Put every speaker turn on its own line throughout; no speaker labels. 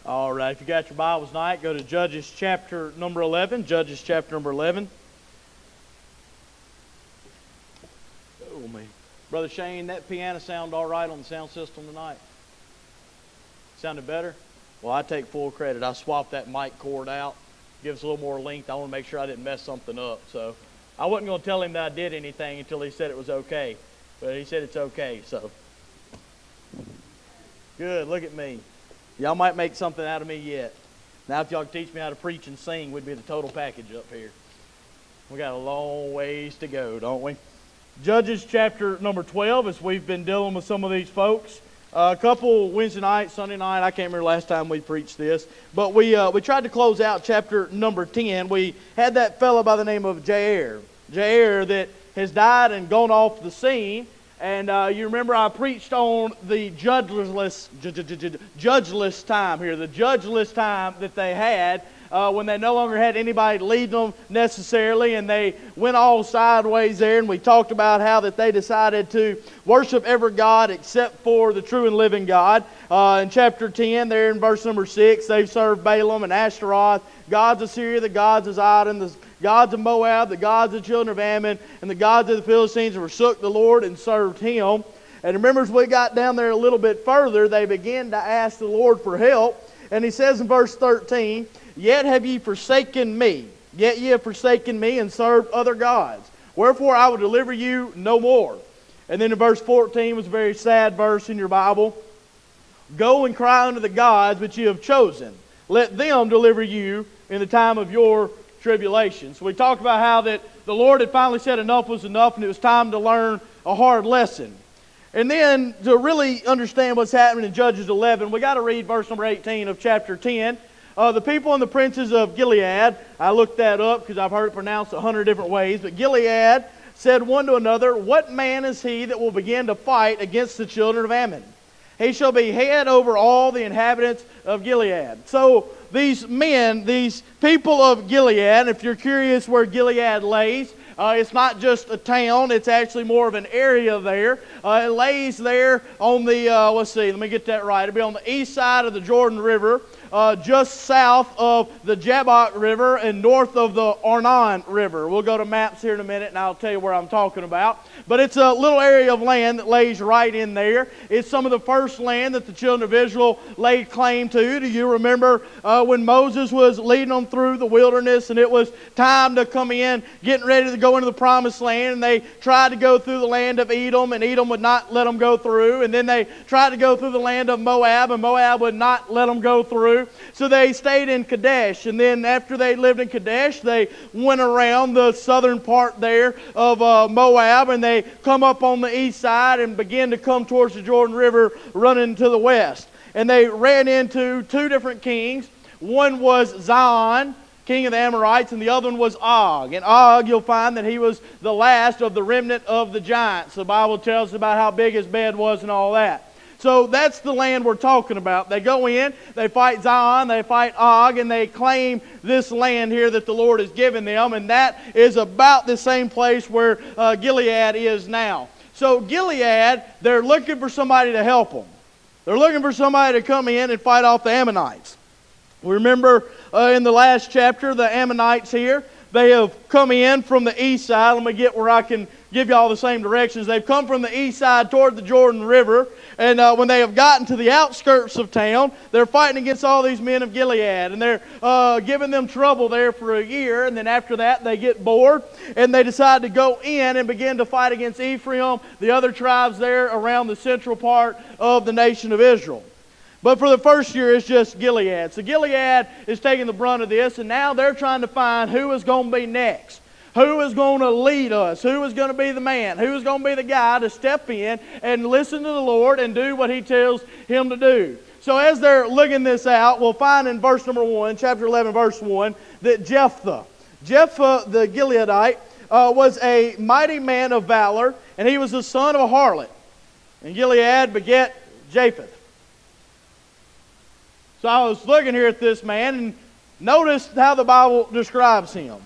All right, if you got your Bibles tonight, go to Judges chapter number 11. Judges chapter number 11. Oh, man. Brother Shane, that piano sound all right on the sound system tonight? Sounded better? Well, I take full credit. I swapped that mic cord out. Give us a little more length. I want to make sure I didn't mess something up. So I wasn't going to tell him that I did anything until he said it was okay. But he said it's okay, so. Good, look at me. Y'all might make something out of me yet. Now, if y'all could teach me how to preach and sing, we'd be the total package up here. We got a long ways to go, don't we? Judges chapter number 12, as we've been dealing with some of these folks. A couple Wednesday night, Sunday night, I can't remember last time we preached this, but we tried to close out chapter number 10. We had that fellow by the name of Jair that has died and gone off the scene. And you remember I preached on the judgeless time here, the judgeless time that they had when they no longer had anybody leading them necessarily, and they went all sideways there. And we talked about how that they decided to worship every god except for the true and living God. In chapter 10, there in verse number 6, they've served Balaam and Ashtaroth, gods of Syria, the gods of Zidon, the gods of Moab, the gods of the children of Ammon, and the gods of the Philistines, and forsook the Lord and served him. And remember, as we got down there a little bit further, they began to ask the Lord for help. And he says in verse 13, "Yet have ye forsaken me, yet ye have forsaken me, and served other gods. Wherefore I will deliver you no more." And then in verse 14 was a very sad verse in your Bible. "Go and cry unto the gods which ye have chosen. Let them deliver you in the time of your tribulation." So we talked about how that the Lord had finally said enough was enough, and it was time to learn a hard lesson. And then to really understand what's happening in Judges 11, we got to read verse number 18 of chapter 10. The people and the princes of Gilead, I looked that up because I've heard it pronounced 100 different ways, but Gilead said one to another, "What man is he that will begin to fight against the children of Ammon? He shall be head over all the inhabitants of Gilead." So these men, these people of Gilead, if you're curious where Gilead lays, it's not just a town, it's actually more of an area there. It lays there on the, let me get that right. It'll be on the east side of the Jordan River, just south of the Jabbok River and north of the Arnon River. We'll go to maps here in a minute and I'll tell you where I'm talking about. But it's a little area of land that lays right in there. It's some of the first land that the children of Israel laid claim to. Do you remember when Moses was leading them through the wilderness and it was time to come in, getting ready to go into the promised land, and they tried to go through the land of Edom, and Edom would not let them go through, and then they tried to go through the land of Moab, and Moab would not let them go through. So they stayed in Kadesh, and then after they lived in Kadesh, they went around the southern part there of Moab, and they come up on the east side and began to come towards the Jordan River running to the west. And they ran into two different kings. One was Zion, king of the Amorites, and the other one was Og. And Og, you'll find that he was the last of the remnant of the giants. The Bible tells us about how big his bed was and all that. So that's the land we're talking about. They go in, they fight Zion, they fight Og, and they claim this land here that the Lord has given them. And that is about the same place where Gilead is now. So Gilead, they're looking for somebody to help them. They're looking for somebody to come in and fight off the Ammonites. We remember in the last chapter, the Ammonites here, they have come in from the east side. Let me get where I can give you all the same directions. They've come from the east side toward the Jordan River. And when they have gotten to the outskirts of town, they're fighting against all these men of Gilead. And they're giving them trouble there for a year. And then after that, they get bored. And they decide to go in and begin to fight against Ephraim, the other tribes there around the central part of the nation of Israel. But for the first year, it's just Gilead. So Gilead is taking the brunt of this. And now they're trying to find who is going to be next. Who is going to lead us? Who is going to be the man? Who is going to be the guy to step in and listen to the Lord and do what He tells him to do? So as they're looking this out, we'll find in verse number 1, chapter 11, verse 1, that Jephthah the Gileadite, was a mighty man of valor, and he was the son of a harlot. And Gilead beget Japheth. So I was looking here at this man and noticed how the Bible describes him.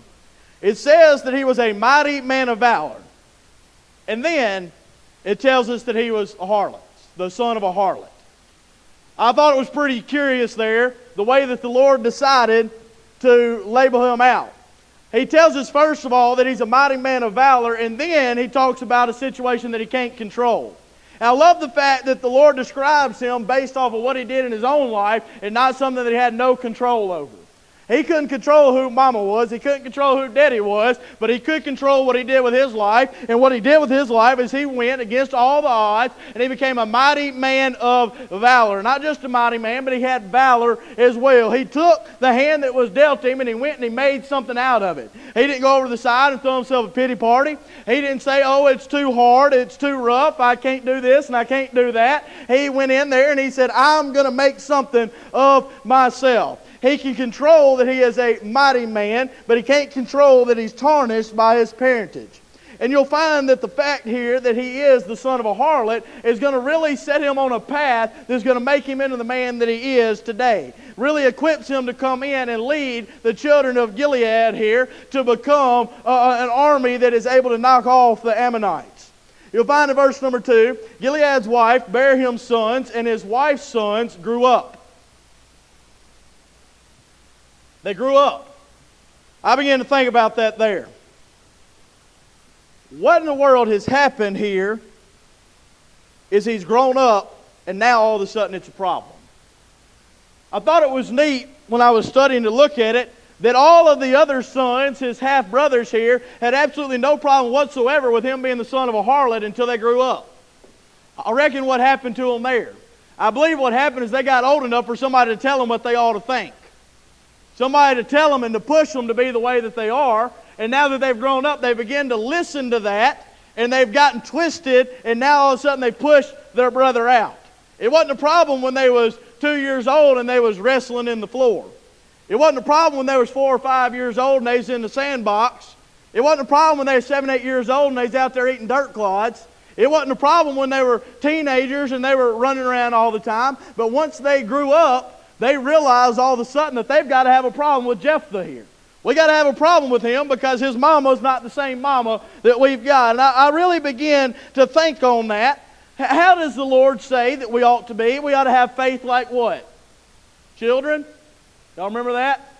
It says that he was a mighty man of valor. And then it tells us that he was a harlot, the son of a harlot. I thought it was pretty curious there, the way that the Lord decided to label him out. He tells us, first of all, that he's a mighty man of valor, and then he talks about a situation that he can't control. And I love the fact that the Lord describes him based off of what he did in his own life and not something that he had no control over. He couldn't control who Mama was. He couldn't control who Daddy was. But he could control what he did with his life. And what he did with his life is he went against all the odds. And he became a mighty man of valor. Not just a mighty man, but he had valor as well. He took the hand that was dealt him and he went and he made something out of it. He didn't go over to the side and throw himself a pity party. He didn't say, oh, it's too hard, it's too rough, I can't do this and I can't do that. He went in there and he said, I'm going to make something of myself. He can control that he is a mighty man, but he can't control that he's tarnished by his parentage. And you'll find that the fact here that he is the son of a harlot is going to really set him on a path that's going to make him into the man that he is today. Really equips him to come in and lead the children of Gilead here to become an army that is able to knock off the Ammonites. You'll find in verse number 2, Gilead's wife bare him sons, and his wife's sons grew up. They grew up. I began to think about that there. What in the world has happened here is he's grown up and now all of a sudden it's a problem. I thought it was neat when I was studying to look at it that all of the other sons, his half-brothers here, had absolutely no problem whatsoever with him being the son of a harlot until they grew up. I reckon what happened to them there. I believe what happened is they got old enough for somebody to tell them what they ought to think. Somebody to tell them and to push them to be the way that they are. And now that they've grown up, they begin to listen to that. And they've gotten twisted. And now all of a sudden they push their brother out. It wasn't a problem when they was 2 years old and they was wrestling in the floor. It wasn't a problem when they was 4 or 5 years old and they was in the sandbox. It wasn't a problem when they were 7, 8 years old and they was out there eating dirt clods. It wasn't a problem when they were teenagers and they were running around all the time. But once they grew up, they realize all of a sudden that they've got to have a problem with Jephthah here. We got to have a problem with him because his mama's not the same mama that we've got. And I really begin to think on that. How does the Lord say that we ought to be? We ought to have faith like what? Children? Y'all remember that?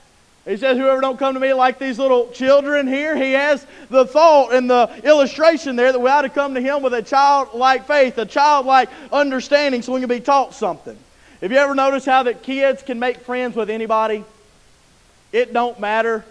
He says, whoever don't come to me like these little children here, he has the thought and the illustration there that we ought to come to him with a childlike faith, a childlike understanding so we can be taught something. Have you ever noticed how that kids can make friends with anybody? It don't matter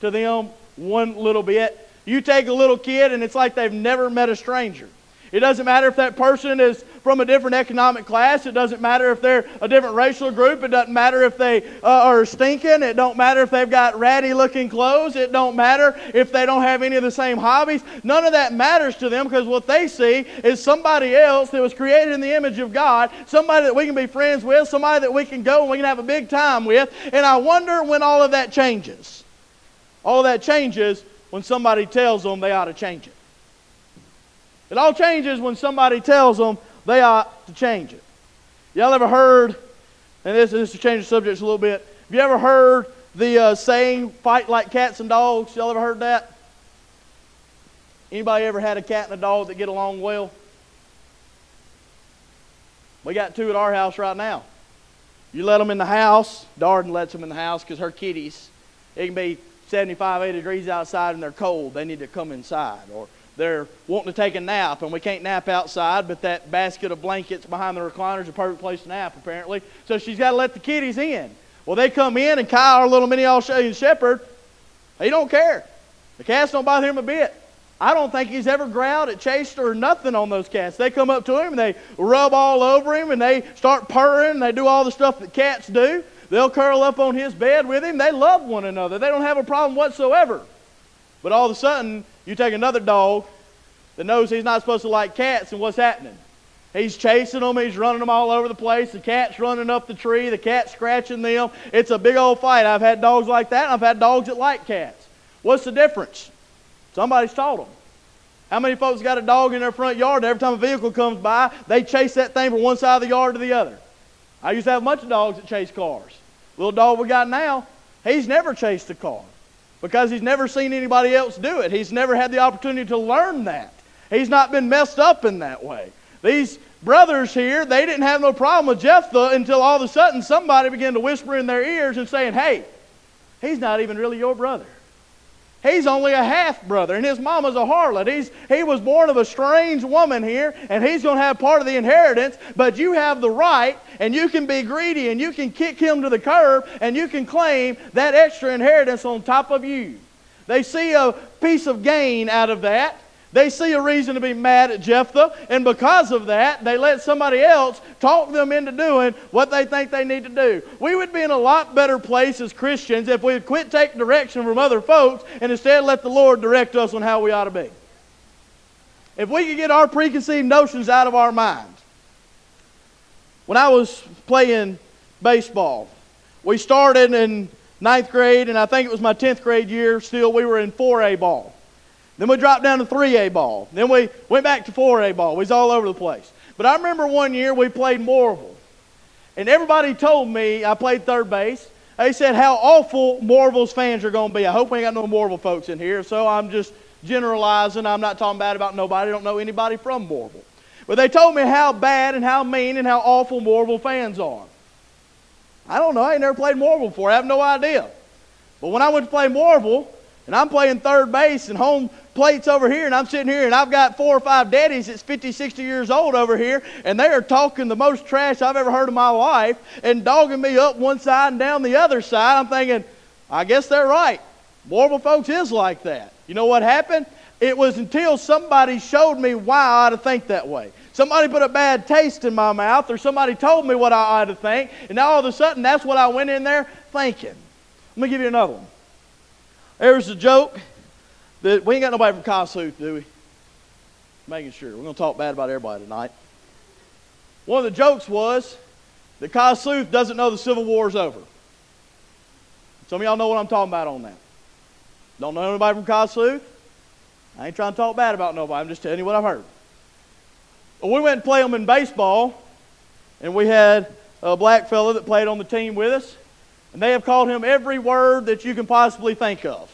to them one little bit. You take a little kid and it's like they've never met a stranger. It doesn't matter if that person is from a different economic class. It doesn't matter if they're a different racial group. It doesn't matter if they are stinking. It don't matter if they've got ratty looking clothes. It don't matter if they don't have any of the same hobbies. None of that matters to them because what they see is somebody else that was created in the image of God, somebody that we can be friends with, somebody that we can go and we can have a big time with. And I wonder when all of that changes. All of that changes when somebody tells them they ought to change it. It all changes when somebody tells them they ought to change it. Y'all ever heard, and this is to change the subject a little bit, have you ever heard the saying, fight like cats and dogs? Y'all ever heard that? Anybody ever had a cat and a dog that get along well? We got 2 at our house right now. You let them in the house, Darden lets them in the house because her kitties, it can be 75, 80 degrees outside and they're cold. They need to come inside. Or they're wanting to take a nap, and we can't nap outside, but that basket of blankets behind the recliner is a perfect place to nap, apparently. So she's got to let the kitties in. Well, they come in, and Kyle, our little mini Australian Shepherd, he don't care. The cats don't bother him a bit. I don't think he's ever growled at chased or nothing on those cats. They come up to him, and they rub all over him, and they start purring, and they do all the stuff that cats do. They'll curl up on his bed with him. They love one another. They don't have a problem whatsoever. But all of a sudden, you take another dog that knows he's not supposed to like cats, and what's happening? He's chasing them. He's running them all over the place. The cat's running up the tree. The cat's scratching them. It's a big old fight. I've had dogs like that, and I've had dogs that like cats. What's the difference? Somebody's taught them. How many folks got a dog in their front yard, and every time a vehicle comes by, they chase that thing from one side of the yard to the other? I used to have a bunch of dogs that chase cars. Little dog we got now, he's never chased a car because he's never seen anybody else do it. He's never had the opportunity to learn that. He's not been messed up in that way. These brothers here, they didn't have no problem with Jephthah until all of a sudden somebody began to whisper in their ears and saying, hey, he's not even really your brother. He's only a half-brother, and his mama's a harlot. He was born of a strange woman here, and he's going to have part of the inheritance, but you have the right, and you can be greedy, and you can kick him to the curb, and you can claim that extra inheritance on top of you. They see a piece of gain out of that. They see a reason to be mad at Jephthah, and because of that, they let somebody else talk them into doing what they think they need to do. We would be in a lot better place as Christians if we would quit taking direction from other folks and instead let the Lord direct us on how we ought to be. If we could get our preconceived notions out of our mind. When I was playing baseball, we started in 9th grade, and I think it was my 10th grade year still, we were in 4A ball. Then we dropped down to 3A ball. Then we went back to 4A ball. We was all over the place. But I remember one year we played Morville. And everybody told me, I played third base, they said how awful Morville's fans are going to be. I hope we ain't got no Morville folks in here, so I'm just generalizing. I'm not talking bad about nobody. I don't know anybody from Morville. But they told me how bad and how mean and how awful Morville fans are. I don't know. I ain't never played Morville before. I have no idea. But when I went to play Morville, and I'm playing third base and home plate's over here, and I'm sitting here, and I've got 4 or 5 daddies that's 50, 60 years old over here, and they are talking the most trash I've ever heard in my life and dogging me up one side and down the other side. I'm thinking, I guess they're right. Morville folks is like that. You know what happened? It was until somebody showed me why I ought to think that way. Somebody put a bad taste in my mouth, or somebody told me what I ought to think, and now all of a sudden that's what I went in there thinking. Let me give you another one. There's a joke that we ain't got nobody from Kossuth, do we? Making sure. We're going to talk bad about everybody tonight. One of the jokes was that Kossuth doesn't know the Civil War's over. Some of y'all know what I'm talking about on that. Don't know anybody from Kossuth? I ain't trying to talk bad about nobody. I'm just telling you what I've heard. Well, we went and played them in baseball, and we had a black fella that played on the team with us. And they have called him every word that you can possibly think of.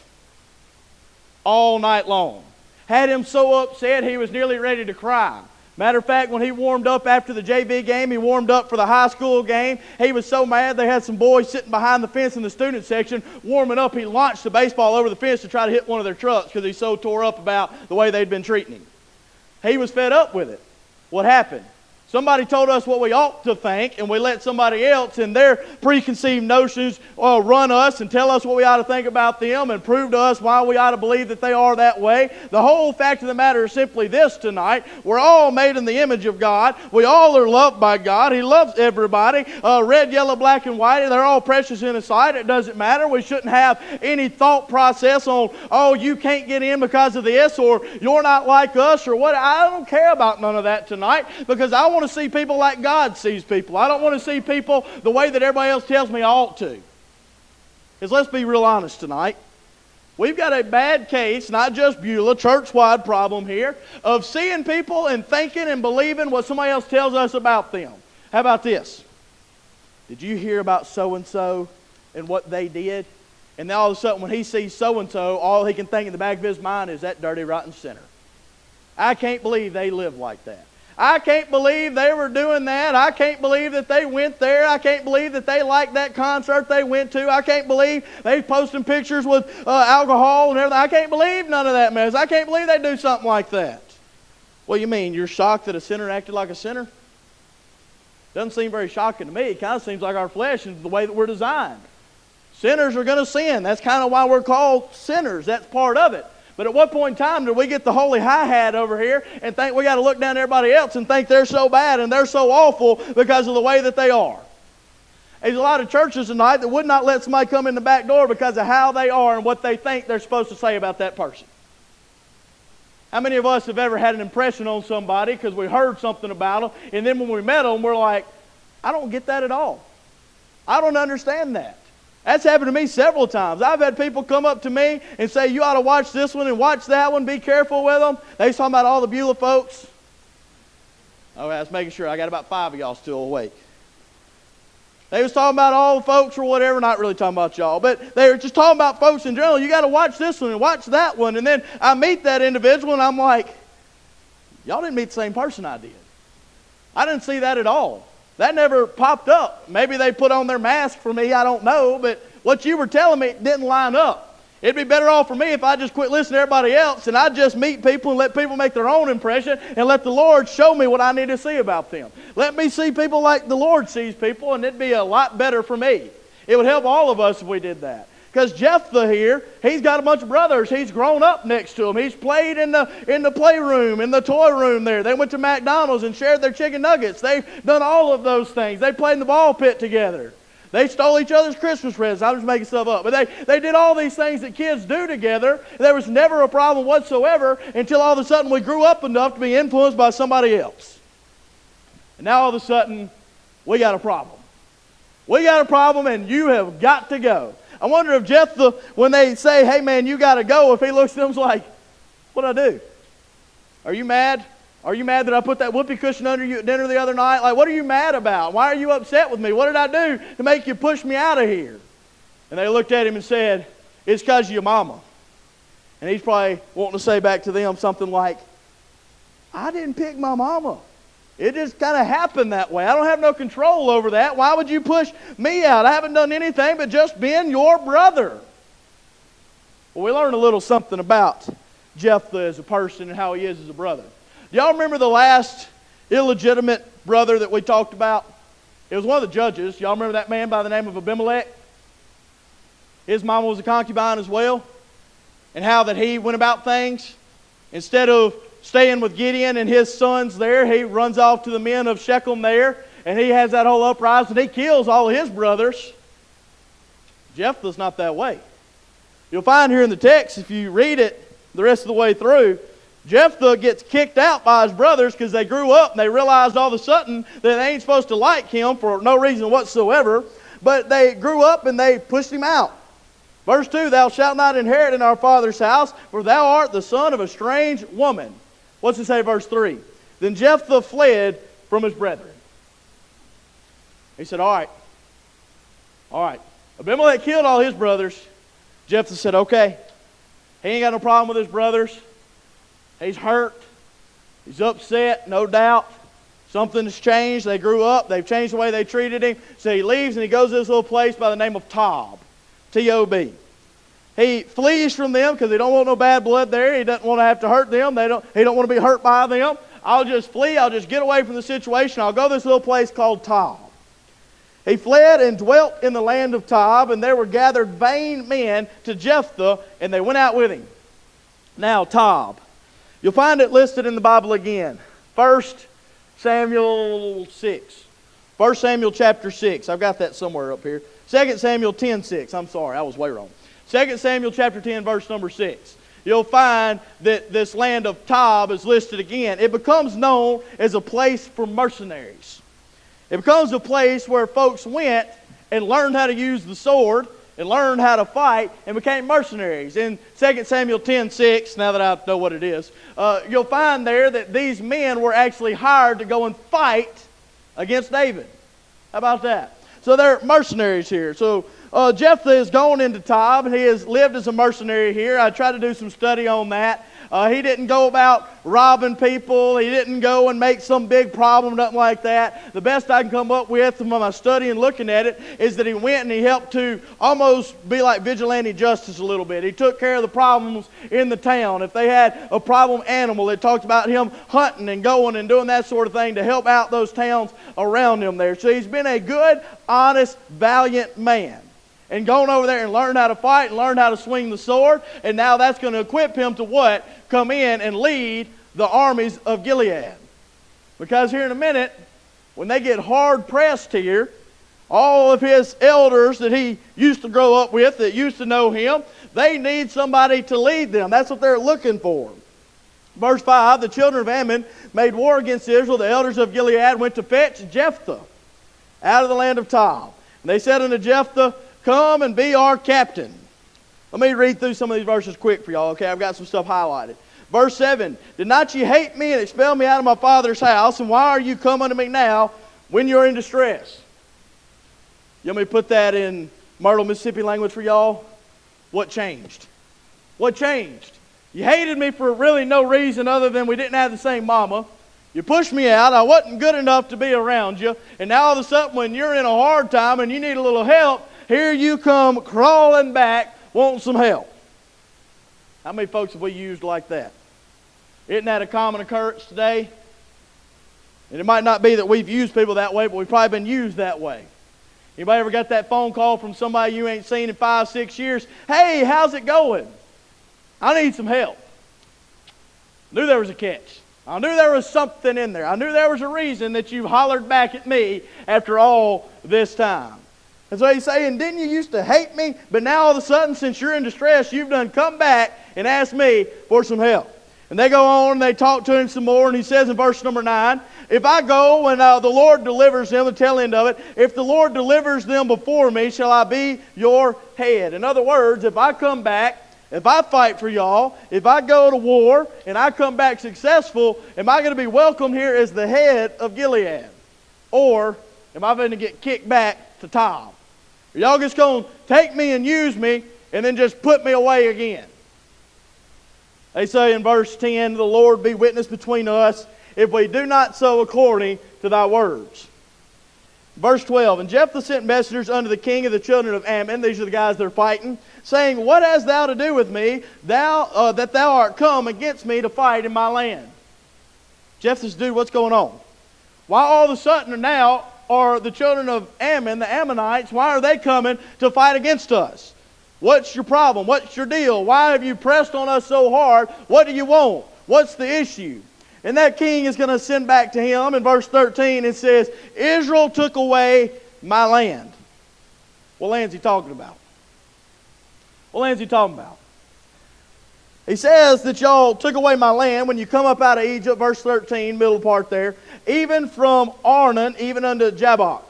All night long. Had him so upset he was nearly ready to cry. Matter of fact, when he warmed up after the JV game, he warmed up for the high school game. He was so mad they had some boys sitting behind the fence in the student section warming up. He launched the baseball over the fence to try to hit one of their trucks because he's so tore up about the way they'd been treating him. He was fed up with it. What happened? Somebody told us what we ought to think, and we let somebody else in their preconceived notions run us and tell us what we ought to think about them and prove to us why we ought to believe that they are that way. The whole fact of the matter is simply this tonight. We're all made in the image of God. We all are loved by God. He loves everybody. Red, yellow, black, and white, they're all precious in His sight. It doesn't matter. We shouldn't have any thought process on, oh, you can't get in because of this, or you're not like us, or what. I don't care about none of that tonight, because I want to see people like God sees people. I don't want to see people the way that everybody else tells me I ought to. Because let's be real honest tonight. We've got a bad case, not just Beulah, church-wide problem here, of seeing people and thinking and believing what somebody else tells us about them. How about this? Did you hear about so-and-so and what they did? And then all of a sudden when he sees so-and-so, all he can think in the back of his mind is that dirty, rotten sinner. I can't believe they live like that. I can't believe they were doing that. I can't believe that they went there. I can't believe that they liked that concert they went to. I can't believe they posting pictures with alcohol and everything. I can't believe none of that mess. I can't believe they do something like that. What do you mean? You're shocked that a sinner acted like a sinner? Doesn't seem very shocking to me. It kind of seems like our flesh is the way that we're designed. Sinners are going to sin. That's kind of why we're called sinners. That's part of it. But at what point in time did we get the holy hi-hat over here and think we got to look down at everybody else and think they're so bad and they're so awful because of the way that they are? There's a lot of churches tonight that would not let somebody come in the back door because of how they are and what they think they're supposed to say about that person. How many of us have ever had an impression on somebody because we heard something about them, and then when we met them, we're like, I don't get that at all. I don't understand that. That's happened to me several times. I've had people come up to me and say, you ought to watch this one and watch that one. Be careful with them. They was talking about all the Beulah folks. Oh, I was making sure. I got about 5 of y'all still awake. They was talking about all the folks or whatever. Not really talking about y'all, but they were just talking about folks in general. You got to watch this one and watch that one. And then I meet that individual and I'm like, y'all didn't meet the same person I did. I didn't see that at all. That never popped up. Maybe they put on their mask for me, I don't know, but what you were telling me didn't line up. It'd be better off for me if I just quit listening to everybody else and I just meet people and let people make their own impression and let the Lord show me what I need to see about them. Let me see people like the Lord sees people, and it'd be a lot better for me. It would help all of us if we did that. Because Jephthah here, he's got a bunch of brothers. He's grown up next to them. He's played in the playroom, in the toy room there. They went to McDonald's and shared their chicken nuggets. They've done all of those things. They played in the ball pit together. They stole each other's Christmas presents. I'm just making stuff up. But they did all these things that kids do together. There was never a problem whatsoever until all of a sudden we grew up enough to be influenced by somebody else. And now all of a sudden, we got a problem. We got a problem, and you have got to go. I wonder if Jephthah, when they say, hey man, you got to go, if he looks at them and is like, what'd I do? Are you mad? Are you mad that I put that whoopee cushion under you at dinner the other night? Like, what are you mad about? Why are you upset with me? What did I do to make you push me out of here? And they looked at him and said, it's because of your mama. And he's probably wanting to say back to them something like, I didn't pick my mama. It just kind of happened that way. I don't have no control over that. Why would you push me out? I haven't done anything but just been your brother. Well, we learned a little something about Jephthah as a person and how he is as a brother. Y'all remember the last illegitimate brother that we talked about? It was one of the judges. Y'all remember that man by the name of Abimelech? His mama was a concubine as well. And how that he went about things. Instead of staying with Gideon and his sons there, he runs off to the men of Shechem there. And he has that whole uprising. He kills all of his brothers. Jephthah's not that way. You'll find here in the text, if you read it the rest of the way through, Jephthah gets kicked out by his brothers because they grew up and they realized all of a sudden that they ain't supposed to like him for no reason whatsoever. But they grew up and they pushed him out. Verse 2, thou shalt not inherit in our father's house, for thou art the son of a strange woman. What's it say, verse 3? Then Jephthah fled from his brethren. He said, all right. Abimelech killed all his brothers. Jephthah said, okay. He ain't got no problem with his brothers. He's hurt. He's upset, no doubt. Something has changed. They grew up. They've changed the way they treated him. So he leaves and he goes to this little place by the name of Tob. T-O-B. He flees from them because he don't want no bad blood there. He doesn't want to have to hurt them. He don't want to be hurt by them. I'll just flee. I'll just get away from the situation. I'll go to this little place called Tob. He fled and dwelt in the land of Tob, and there were gathered vain men to Jephthah, and they went out with him. Now, Tob. You'll find it listed in the Bible again. 1 Samuel 6. 1 Samuel chapter 6. I've got that somewhere up here. 2 Samuel 10:6. I'm sorry, I was way wrong. 2 Samuel chapter 10, verse number 6. You'll find that this land of Tob is listed again. It becomes known as a place for mercenaries. It becomes a place where folks went and learned how to use the sword and learned how to fight and became mercenaries. In 2 Samuel 10:6, now that I know what it is, you'll find there that these men were actually hired to go and fight against David. How about that? So they're mercenaries here. So Jephthah is going into Tob, and he has lived as a mercenary here. I tried to do some study on that. He didn't go about robbing people. He didn't go and make some big problem, nothing like that. The best I can come up with from my study and looking at it is that he went and he helped to almost be like vigilante justice a little bit. He took care of the problems in the town. If they had a problem animal, it talked about him hunting and going and doing that sort of thing to help out those towns around him there. So he's been a good, honest, valiant man. And going over there and learn how to fight and learn how to swing the sword. And now that's going to equip him to what? Come in and lead the armies of Gilead. Because here in a minute, when they get hard pressed here, all of his elders that he used to grow up with, that used to know him, they need somebody to lead them. That's what they're looking for. Verse 5, the children of Ammon made war against Israel. The elders of Gilead went to fetch Jephthah out of the land of Tob. And they said unto Jephthah, come and be our captain. Let me read through some of these verses quick for y'all, okay? I've got some stuff highlighted. Verse 7, did not ye hate me and expel me out of my father's house? And why are you come unto me now when you're in distress? You want me to put that in Myrtle, Mississippi language for y'all? What changed? What changed? You hated me for really no reason other than we didn't have the same mama. You pushed me out. I wasn't good enough to be around you. And now all of a sudden when you're in a hard time and you need a little help, here you come crawling back wanting some help. How many folks have we used like that? Isn't that a common occurrence today? And it might not be that we've used people that way, but we've probably been used that way. Anybody ever got that phone call from somebody you ain't seen in 5, 6 years? Hey, how's it going? I need some help. Knew there was a catch. I knew there was something in there. I knew there was a reason that you hollered back at me after all this time. And so he's saying, didn't you used to hate me? But now all of a sudden, since you're in distress, you've done come back and asked me for some help. And they go on and they talk to him some more. And he says in verse number 9, if I go and the Lord delivers them, the tail end of it, if the Lord delivers them before me, shall I be your head? In other words, if I come back, if I fight for y'all, if I go to war and I come back successful, am I going to be welcomed here as the head of Gilead? Or am I going to get kicked back to Tom? Are y'all just going to take me and use me and then just put me away again? They say in verse 10, the Lord be witness between us if we do not so according to thy words. Verse 12, and Jephthah sent messengers unto the king of the children of Ammon, these are the guys that are fighting, saying, what hast thou to do with me, that thou art come against me to fight in my land? Jephthah's, dude, what's going on? Why all of a sudden now are the children of Ammon, the Ammonites, why are they coming to fight against us? What's your problem? What's your deal? Why have you pressed on us so hard? What do you want? What's the issue? And that king is going to send back to him. In verse 13 it says, Israel took away my land. What land's he talking about? What land's he talking about? He says that y'all took away my land when you come up out of Egypt, verse 13, middle part there, even from Arnon, even unto Jabbok,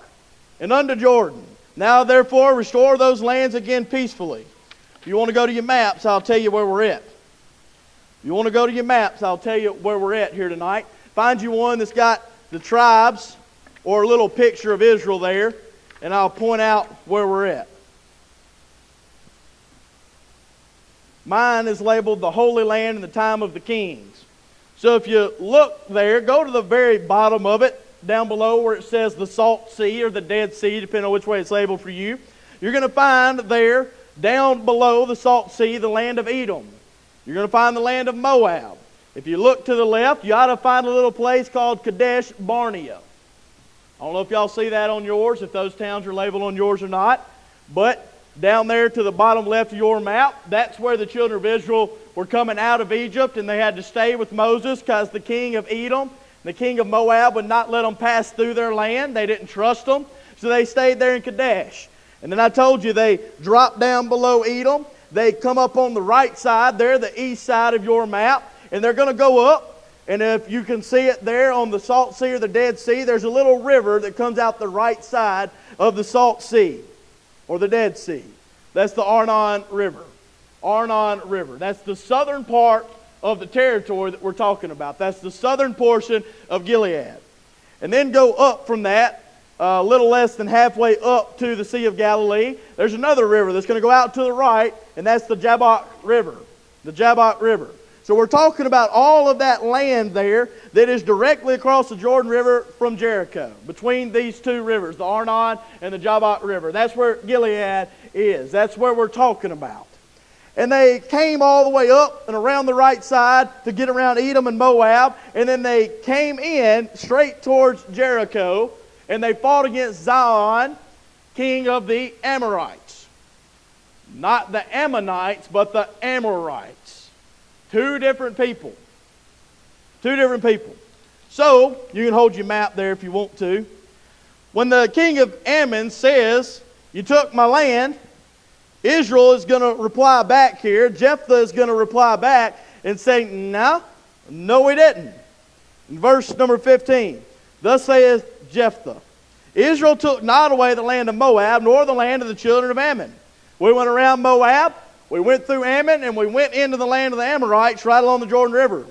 and unto Jordan. Now therefore restore those lands again peacefully. If you want to go to your maps, I'll tell you where we're at. If you want to go to your maps, I'll tell you where we're at here tonight. Find you one that's got the tribes or a little picture of Israel there, and I'll point out where we're at. Mine is labeled the Holy Land in the time of the kings. So if you look there, go to the very bottom of it, down below where it says the Salt Sea or the Dead Sea, depending on which way it's labeled for you. You're going to find there, down below the Salt Sea, the land of Edom. You're going to find the land of Moab. If you look to the left, you ought to find a little place called Kadesh Barnea. I don't know if y'all see that on yours, if those towns are labeled on yours or not. But down there to the bottom left of your map, that's where the children of Israel were coming out of Egypt, and they had to stay with Moses because the king of Edom, the king of Moab, would not let them pass through their land. They didn't trust them, so they stayed there in Kadesh. And then I told you they dropped down below Edom. They come up on the right side there, the east side of your map, and they're going to go up. And if you can see it there on the Salt Sea or the Dead Sea, there's a little river that comes out the right side of the Salt Sea or the Dead Sea. That's the Arnon River. Arnon River. That's the southern part of the territory that we're talking about. That's the southern portion of Gilead. And then go up from that, a little less than halfway up to the Sea of Galilee. There's another river that's going to go out to the right, and that's the Jabbok River. The Jabbok River. So we're talking about all of that land there that is directly across the Jordan River from Jericho, between these two rivers, the Arnon and the Jabbok River. That's where Gilead is. That's where we're talking about. And they came all the way up and around the right side to get around Edom and Moab, and then they came in straight towards Jericho, and they fought against Sihon, king of the Amorites. Not the Ammonites, but the Amorites. Two different people. Two different people. So, you can hold your map there if you want to. When the king of Ammon says, you took my land, Israel is going to reply back here. Jephthah is going to reply back and say, no, we didn't. In verse number 15, thus saith Jephthah, Israel took not away the land of Moab, nor the land of the children of Ammon. We went around Moab, we went through Ammon, and we went into the land of the Amorites right along the Jordan River.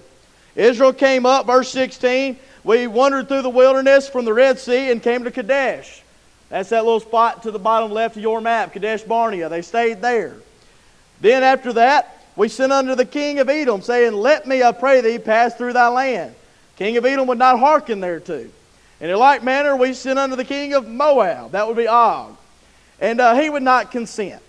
Israel came up, verse 16, we wandered through the wilderness from the Red Sea and came to Kadesh. That's that little spot to the bottom left of your map, Kadesh Barnea. They stayed there. Then after that, we sent unto the king of Edom, saying, let me, I pray thee, pass through thy land. King of Edom would not hearken thereto. And in like manner we sent unto the king of Moab, that would be Og, and he would not consent.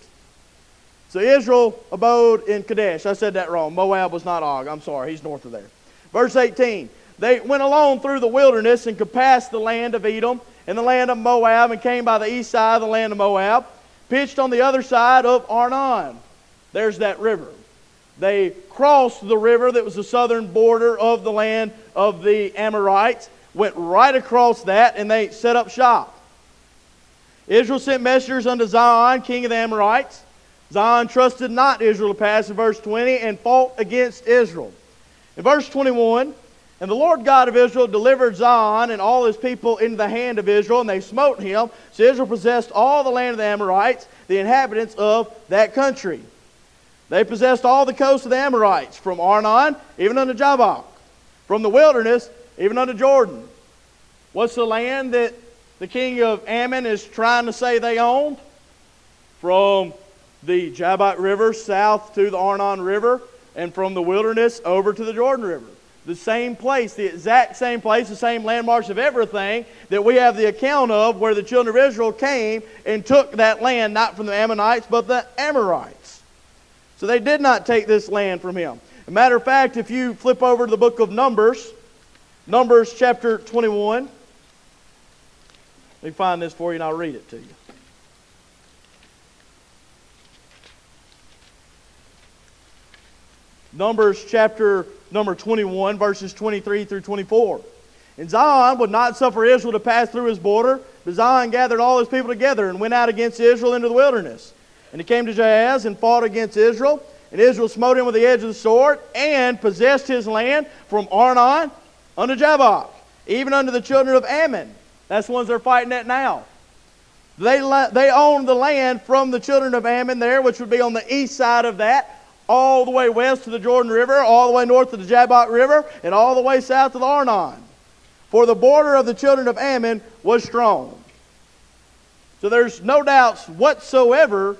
So Israel abode in Kadesh. I said that wrong. Moab was not Og. I'm sorry, he's north of there. Verse 18, they went along through the wilderness and compassed the land of Edom and the land of Moab, and came by the east side of the land of Moab, pitched on the other side of Arnon. There's that river. They crossed the river that was the southern border of the land of the Amorites, went right across that, and they set up shop. Israel sent messengers unto Zion, king of the Amorites. Zion trusted not Israel to pass in verse 20, and fought against Israel. In verse 21, and the Lord God of Israel delivered Zion and all his people into the hand of Israel, and they smote him. So Israel possessed all the land of the Amorites, the inhabitants of that country. They possessed all the coast of the Amorites, from Arnon even unto Jabbok, from the wilderness even unto Jordan. What's the land that the king of Ammon is trying to say they owned? From the Jabbok River south to the Arnon River, and from the wilderness over to the Jordan River. The same place, the exact same place, the same landmarks of everything that we have the account of where the children of Israel came and took that land, not from the Ammonites, but the Amorites. So they did not take this land from him. As a matter of fact, if you flip over to the book of Numbers, Numbers chapter 21, let me find this for you and I'll read it to you. Numbers chapter number 21, verses 23 through 24. And Zion would not suffer Israel to pass through his border, but Zion gathered all his people together and went out against Israel into the wilderness. And he came to Jahaz and fought against Israel. And Israel smote him with the edge of the sword and possessed his land from Arnon unto Jabbok, even unto the children of Ammon. That's the ones they're fighting at now. They owned the land from the children of Ammon there, which would be on the east side of that, all the way west to the Jordan River, all the way north to the Jabbok River, and all the way south to the Arnon. For the border of the children of Ammon was strong. So there's no doubts whatsoever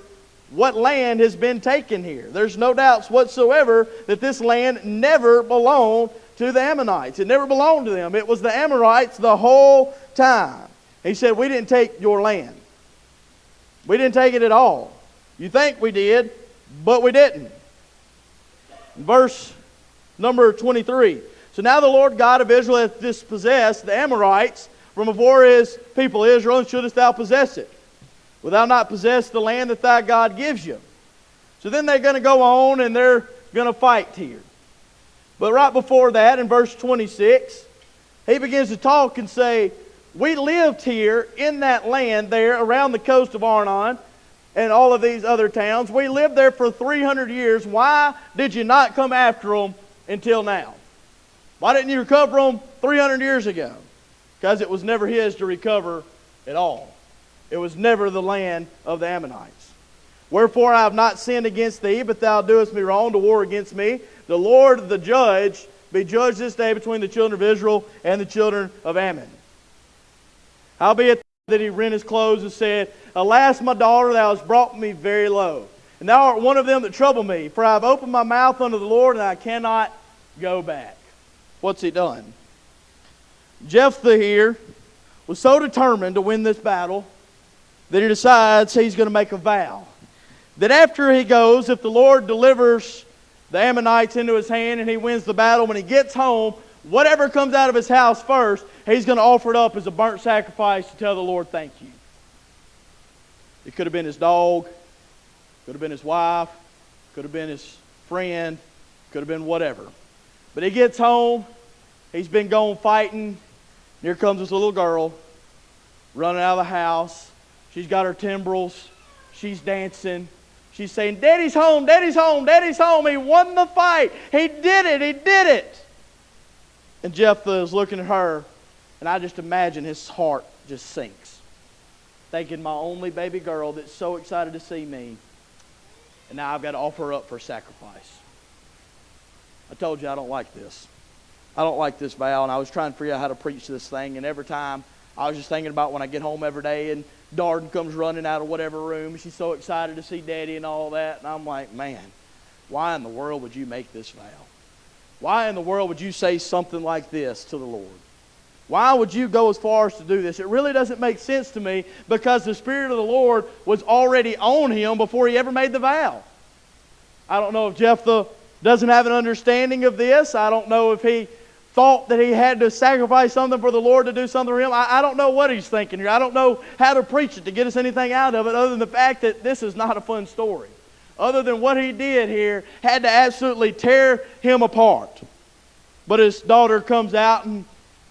what land has been taken here. There's no doubts whatsoever that this land never belonged to the Ammonites. It never belonged to them. It was the Amorites the whole time. He said, we didn't take your land. We didn't take it at all. You think we did, but we didn't. Verse number 23. So now the Lord God of Israel hath dispossessed the Amorites from before his people Israel, and shouldest thou possess it? Will thou not possess the land that thy God gives you? So then they're going to go on and they're going to fight here. But right before that, in verse 26, he begins to talk and say, we lived here in that land there around the coast of Arnon and all of these other towns. We lived there for 300 years. Why did you not come after them until now? Why didn't you recover them 300 years ago? Because it was never his to recover at all. It was never the land of the Ammonites. Wherefore I have not sinned against thee, but thou doest me wrong to war against me. The Lord the judge be judged this day between the children of Israel and the children of Ammon. Howbeit that he rent his clothes and said, Alas, my daughter, thou hast brought me very low. And thou art one of them that trouble me, for I have opened my mouth unto the Lord, and I cannot go back. What's he done? Jephthah here was so determined to win this battle that he decides he's going to make a vow. That after he goes, if the Lord delivers the Ammonites into his hand and he wins the battle, when he gets home, whatever comes out of his house first, he's going to offer it up as a burnt sacrifice to tell the Lord thank you. It could have been his dog, could have been his wife, could have been his friend, could have been whatever. But he gets home, he's been gone fighting, and here comes this little girl running out of the house. She's got her timbrels, she's dancing, she's saying, Daddy's home, Daddy's home, Daddy's home. He won the fight. He did it, he did it. And Jephthah is looking at her, and I just imagine his heart just sinks. Thinking, my only baby girl that's so excited to see me, and now I've got to offer her up for sacrifice. I told you I don't like this. I don't like this vow, and I was trying to figure out how to preach this thing, and every time I was just thinking about when I get home every day, and Darden comes running out of whatever room, and she's so excited to see Daddy and all that, and I'm like, man, why in the world would you make this vow? Why in the world would you say something like this to the Lord? Why would you go as far as to do this? It really doesn't make sense to me, because the Spirit of the Lord was already on him before he ever made the vow. I don't know if Jephthah doesn't have an understanding of this. I don't know if he thought that he had to sacrifice something for the Lord to do something for him. I don't know what he's thinking here. I don't know how to preach it to get us anything out of it other than the fact that this is not a fun story. Other than what he did here had to absolutely tear him apart. But his daughter comes out and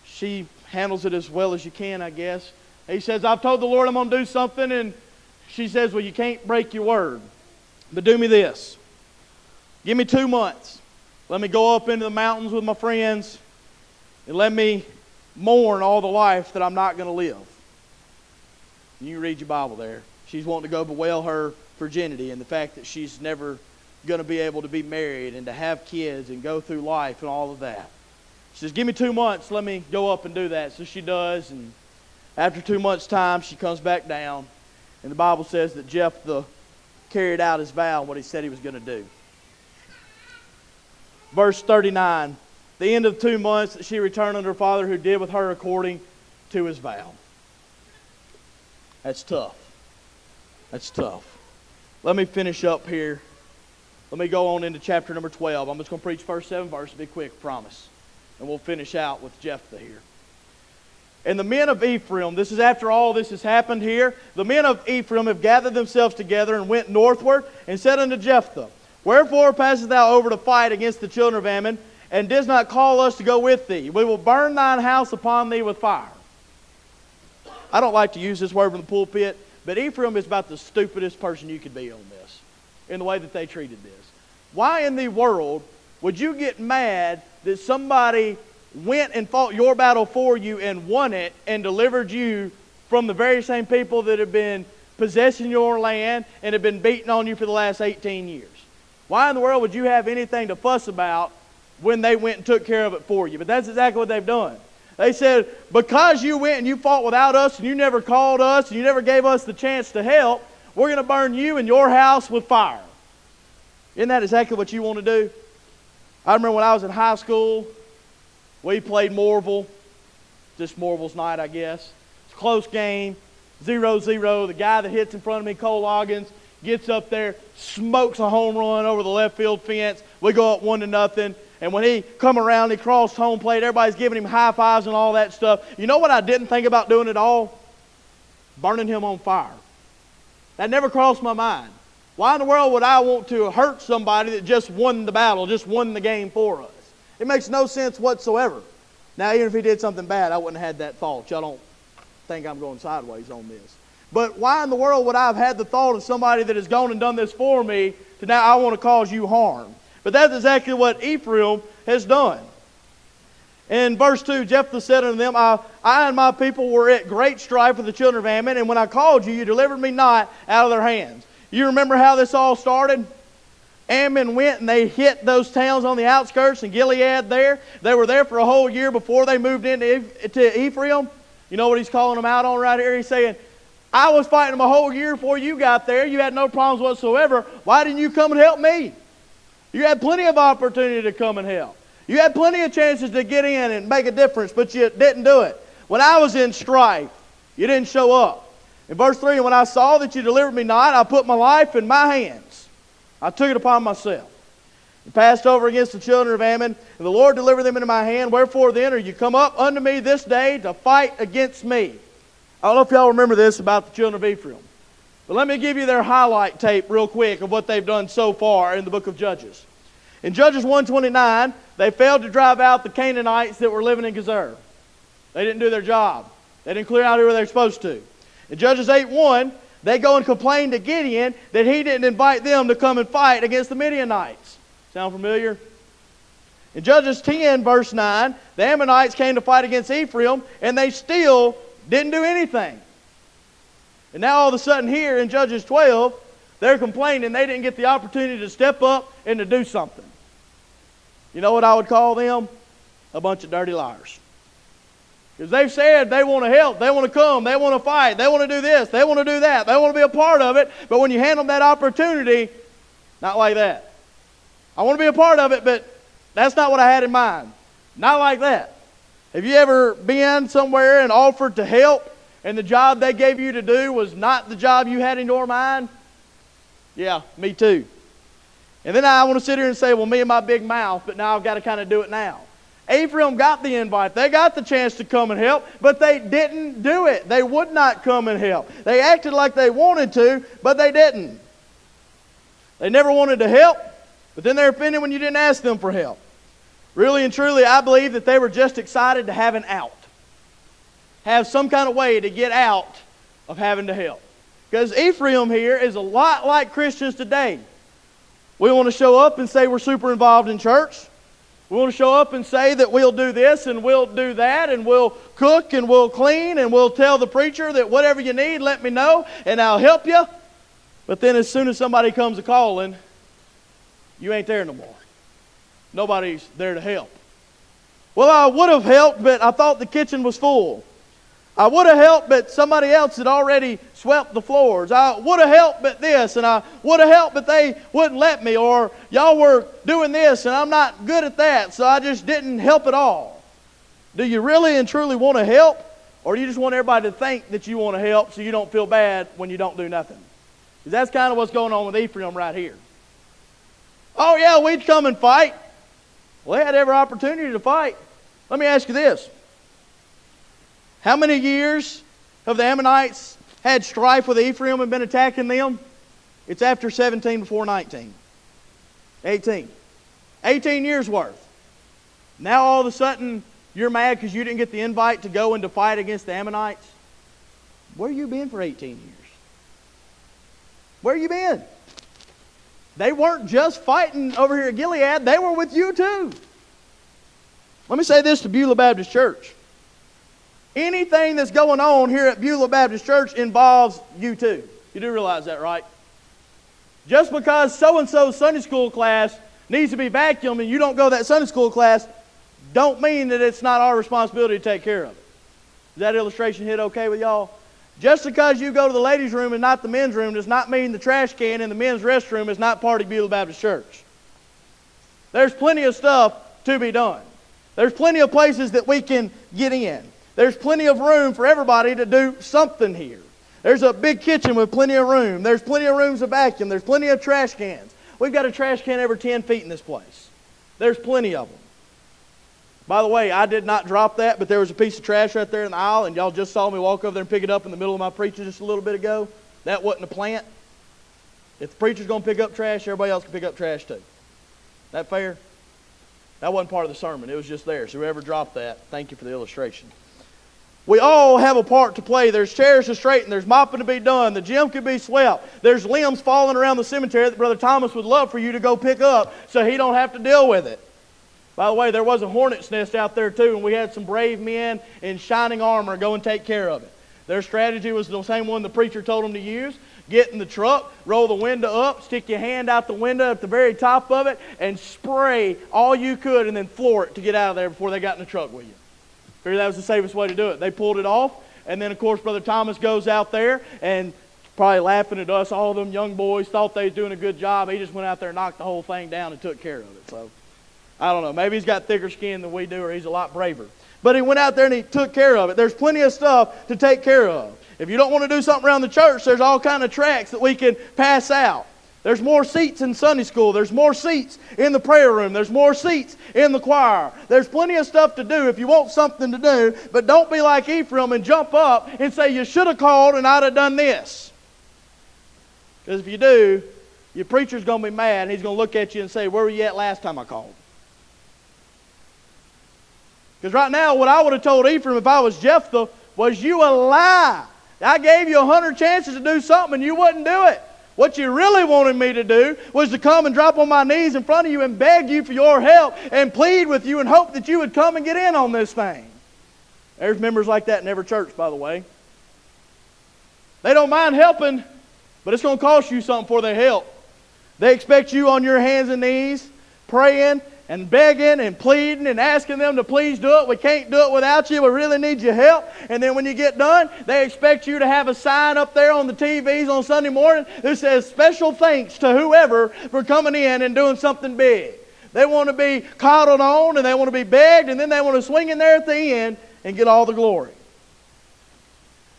she handles it as well as you can, I guess. He says, I've told the Lord I'm going to do something. And she says, well, you can't break your word. But do me this. Give me 2 months. Let me go up into the mountains with my friends. And let me mourn all the life that I'm not going to live. You read your Bible there. She's wanting to go bewail her virginity and the fact that she's never going to be able to be married and to have kids and go through life and all of that. She says, give me 2 months. Let me go up and do that. So she does. And after 2 months' time, she comes back down. And the Bible says that Jephthah carried out his vow and what he said he was going to do. Verse 39. The end of 2 months, she returned unto her father, who did with her according to his vow. That's tough. That's tough. Let me finish up here. Let me go on into chapter number 12. I'm just going to preach first 7 verses. Be quick, promise. And we'll finish out with Jephthah here. And the men of Ephraim, this is after all this has happened here. The men of Ephraim have gathered themselves together and went northward and said unto Jephthah, wherefore passest thou over to fight against the children of Ammon, and didst not call us to go with thee? We will burn thine house upon thee with fire. I don't like to use this word from the pulpit, but Ephraim is about the stupidest person you could be on this, in the way that they treated this. Why in the world would you get mad that somebody went and fought your battle for you and won it and delivered you from the very same people that have been possessing your land and have been beating on you for the last 18 years? Why in the world would you have anything to fuss about when they went and took care of it for you? But that's exactly what they've done. They said, because you went and you fought without us and you never called us and you never gave us the chance to help, we're going to burn you and your house with fire. Isn't that exactly what you want to do? I remember when I was in high school, we played Morville. Just Morville's night, I guess. It's a close game, 0-0. The guy that hits in front of me, Cole Loggins, gets up there, smokes a home run over the left field fence. We go up 1-0. And when he come around, he crossed home plate. Everybody's giving him high fives and all that stuff. You know what I didn't think about doing at all? Burning him on fire. That never crossed my mind. Why in the world would I want to hurt somebody that just won the battle, just won the game for us? It makes no sense whatsoever. Now, even if he did something bad, I wouldn't have had that thought. Y'all don't think I'm going sideways on this. But why in the world would I have had the thought of somebody that has gone and done this for me to now I want to cause you harm? But that's exactly what Ephraim has done. In verse 2, Jephthah said unto them, I and my people were at great strife with the children of Ammon, and when I called you, you delivered me not out of their hands. You remember how this all started? Ammon went and they hit those towns on the outskirts in Gilead there. They were there for a whole year before they moved into Ephraim. You know what he's calling them out on right here? He's saying, I was fighting them a whole year before you got there. You had no problems whatsoever. Why didn't you come and help me? You had plenty of opportunity to come and help. You had plenty of chances to get in and make a difference, but you didn't do it. When I was in strife, you didn't show up. In verse 3, when I saw that you delivered me not, I put my life in my hands. I took it upon myself. And passed over against the children of Ammon, and the Lord delivered them into my hand. Wherefore then are you come up unto me this day to fight against me? I don't know if y'all remember this about the children of Ephraim. But let me give you their highlight tape real quick of what they've done so far in the book of Judges. In Judges 1:29, they failed to drive out the Canaanites that were living in Gezer. They didn't do their job. They didn't clear out who they were supposed to. In Judges 8:1, they go and complain to Gideon that he didn't invite them to come and fight against the Midianites. Sound familiar? In Judges 10, verse 9, the Ammonites came to fight against Ephraim, and they still didn't do anything. And now all of a sudden here in Judges 12, they're complaining they didn't get the opportunity to step up and to do something. You know what I would call them? A bunch of dirty liars. Because they've said they want to help, they want to come, they want to fight, they want to do this, they want to do that, they want to be a part of it, but when you hand them that opportunity, not like that. I want to be a part of it, but That's not what I had in mind. Not like that. Have you ever been somewhere and offered to help, and the job they gave you to do was not the job you had in your mind? Yeah, me too. And then I want to sit here and say, well, me and my big mouth, but now I've got to kind of do it now. Ephraim got the invite. They got the chance to come and help, but they didn't do it. They would not come and help. They acted like they wanted to, but they didn't. They never wanted to help, but then they're offended when you didn't ask them for help. Really and truly, I believe that they were just excited to have an out. Have some kind of way to get out of having to help. Because Ephraim here is a lot like Christians today. We want to show up and say we're super involved in church. We want to show up and say that we'll do this and we'll do that and we'll cook and we'll clean and we'll tell the preacher that whatever you need, let me know and I'll help you. But then as soon as somebody comes a-calling, you ain't there no more. Nobody's there to help. Well, I would have helped, but I thought the kitchen was full. I would have helped, but somebody else had already swept the floors. I would have helped, but this, and I would have helped, but they wouldn't let me. Or y'all were doing this, and I'm not good at that, so I just didn't help at all. Do you really and truly want to help? Or do you just want everybody to think that you want to help so you don't feel bad when you don't do nothing? Because that's kind of what's going on with Ephraim right here. Oh yeah, we'd come and fight. Well, they had every opportunity to fight. Let me ask you this. How many years have the Ammonites had strife with Ephraim and been attacking them? It's after 17 before 19. 18. 18 years worth. Now all of a sudden you're mad because you didn't get the invite to go and to fight against the Ammonites? Where you been for 18 years? Where you been? They weren't just fighting over here at Gilead. They were with you too. Let me say this to Beulah Baptist Church. Anything that's going on here at Beulah Baptist Church involves you too. You do realize that, right? Just because so-and-so's Sunday school class needs to be vacuumed and you don't go to that Sunday school class, don't mean that it's not our responsibility to take care of it. Does that illustration hit okay with y'all? Just because you go to the ladies' room and not the men's room does not mean the trash can in the men's restroom is not part of Beulah Baptist Church. There's plenty of stuff to be done. There's plenty of places that we can get in. There's plenty of room for everybody to do something here. There's a big kitchen with plenty of room. There's plenty of rooms to vacuum. There's plenty of trash cans. We've got a trash can every 10 feet in this place. There's plenty of them. By the way, I did not drop that, but there was a piece of trash right there in the aisle, and y'all just saw me walk over there and pick it up in the middle of my preaching just a little bit ago. That wasn't a plant. If the preacher's going to pick up trash, everybody else can pick up trash too. That fair? That wasn't part of the sermon. It was just there. So whoever dropped that, thank you for the illustration. We all have a part to play. There's chairs to straighten. There's mopping to be done. The gym could be swept. There's limbs falling around the cemetery that Brother Thomas would love for you to go pick up so he don't have to deal with it. By the way, there was a hornet's nest out there too, and we had some brave men in shining armor go and take care of it. Their strategy was the same one the preacher told them to use. Get in the truck, roll the window up, stick your hand out the window at the very top of it, and spray all you could and then floor it to get out of there before they got in the truck with you. Figured that was the safest way to do it. They pulled it off, and then of course Brother Thomas goes out there and probably laughing at us. All them young boys thought they was doing a good job. He just went out there and knocked the whole thing down and took care of it. So I don't know. Maybe he's got thicker skin than we do, or he's a lot braver. But he went out there and he took care of it. There's plenty of stuff to take care of. If you don't want to do something around the church, there's all kind of tracts that we can pass out. There's more seats in Sunday school. There's more seats in the prayer room. There's more seats in the choir. There's plenty of stuff to do if you want something to do. But don't be like Ephraim and jump up and say, you should have called and I'd have done this. Because if you do, your preacher's going to be mad and he's going to look at you and say, where were you at last time I called? Because right now, what I would have told Ephraim if I was Jephthah was, you a lie. I gave you 100 chances to do something and you wouldn't do it. What you really wanted me to do was to come and drop on my knees in front of you and beg you for your help and plead with you and hope that you would come and get in on this thing. There's members like that in every church, by the way. They don't mind helping, but it's going to cost you something before they help. They expect you on your hands and knees, praying and begging and pleading and asking them to please do it. We can't do it without you. We really need your help. And then when you get done, they expect you to have a sign up there on the TVs on Sunday morning that says, special thanks to whoever for coming in and doing something big. They want to be coddled on, and they want to be begged, and then they want to swing in there at the end and get all the glory.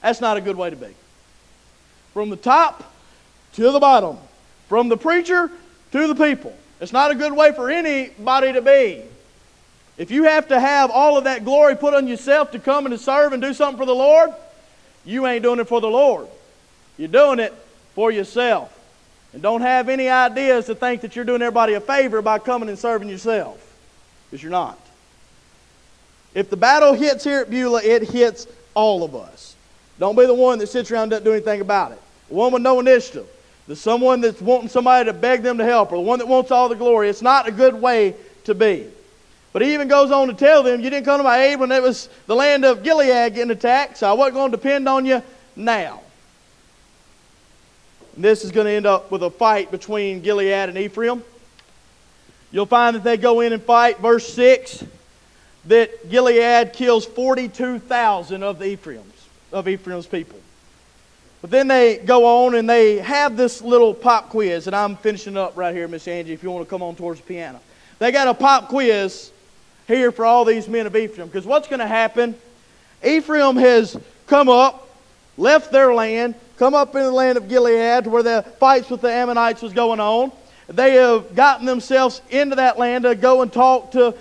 That's not a good way to be. From the top to the bottom. From the preacher to the people. It's not a good way for anybody to be. If you have to have all of that glory put on yourself to come and to serve and do something for the Lord, you ain't doing it for the Lord. You're doing it for yourself. And don't have any ideas to think that you're doing everybody a favor by coming and serving yourself. Because you're not. If the battle hits here at Beulah, it hits all of us. Don't be the one that sits around and doesn't do anything about it. The one with no initiative. The someone that's wanting somebody to beg them to help. Or the one that wants all the glory. It's not a good way to be. But he even goes on to tell them, you didn't come to my aid when it was the land of Gilead getting attacked, so I wasn't going to depend on you now. And this is going to end up with a fight between Gilead and Ephraim. You'll find that they go in and fight, verse 6, that Gilead kills 42,000 of Ephraim's people. But then they go on and they have this little pop quiz, and I'm finishing up right here, Miss Angie, if you want to come on towards the piano. They got a pop quiz here for all these men of Ephraim, because what's going to happen, Ephraim has come up, left their land, come up in the land of Gilead where the fights with the Ammonites was going on. They have gotten themselves into that land to go and talk to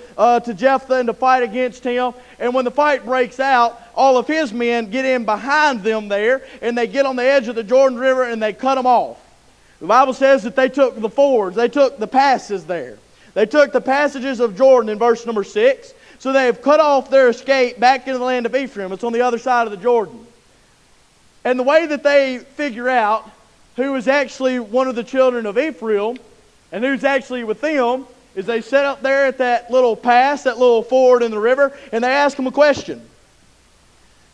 Jephthah and to fight against him. And when the fight breaks out, all of his men get in behind them there, and they get on the edge of the Jordan River and they cut them off. The Bible says that they took the fords, they took the passes there. They took the passages of Jordan in verse number 6. So they have cut off their escape back into the land of Ephraim. It's on the other side of the Jordan. And the way that they figure out who is actually one of the children of Ephraim and who's actually with them is they set up there at that little pass, that little ford in the river, and they ask him a question.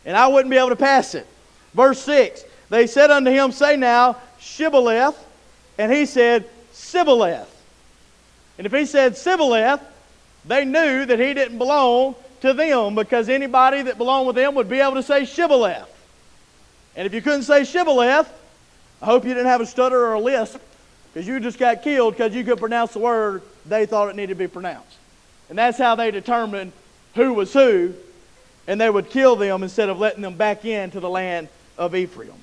And I wouldn't be able to pass it. Verse 6, they said unto him, say now, Shibboleth. And he said, Sibboleth. And if he said Sibboleth, they knew that he didn't belong to them, because anybody that belonged with them would be able to say Shibboleth. And if you couldn't say Shibboleth, I hope you didn't have a stutter or a lisp, because you just got killed because you could pronounce the word they thought it needed to be pronounced. And that's how they determined who was who, and they would kill them instead of letting them back into the land of Ephraim.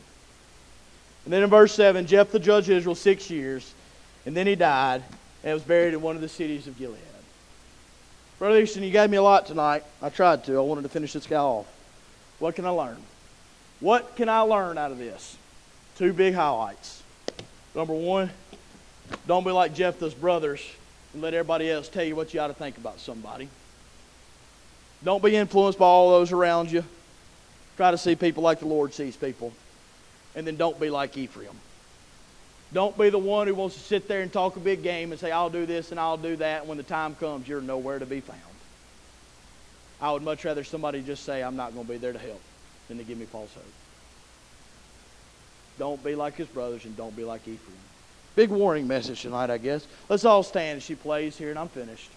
And then in verse 7, Jephthah judged Israel 6 years, and then he died, and was buried in one of the cities of Gilead. Brother Easton, you gave me a lot tonight. I tried to. I wanted to finish this guy off. What can I learn? What can I learn out of this? 2 big highlights. Number 1, don't be like Jephthah's brothers and let everybody else tell you what you ought to think about somebody. Don't be influenced by all those around you. Try to see people like the Lord sees people. And then don't be like Ephraim. Don't be the one who wants to sit there and talk a big game and say, I'll do this and I'll do that. And when the time comes, you're nowhere to be found. I would much rather somebody just say, I'm not going to be there to help, than to give me false hope. Don't be like his brothers, and don't be like Ephraim. Big warning message tonight, I guess. Let's all stand as she plays here, and I'm finished.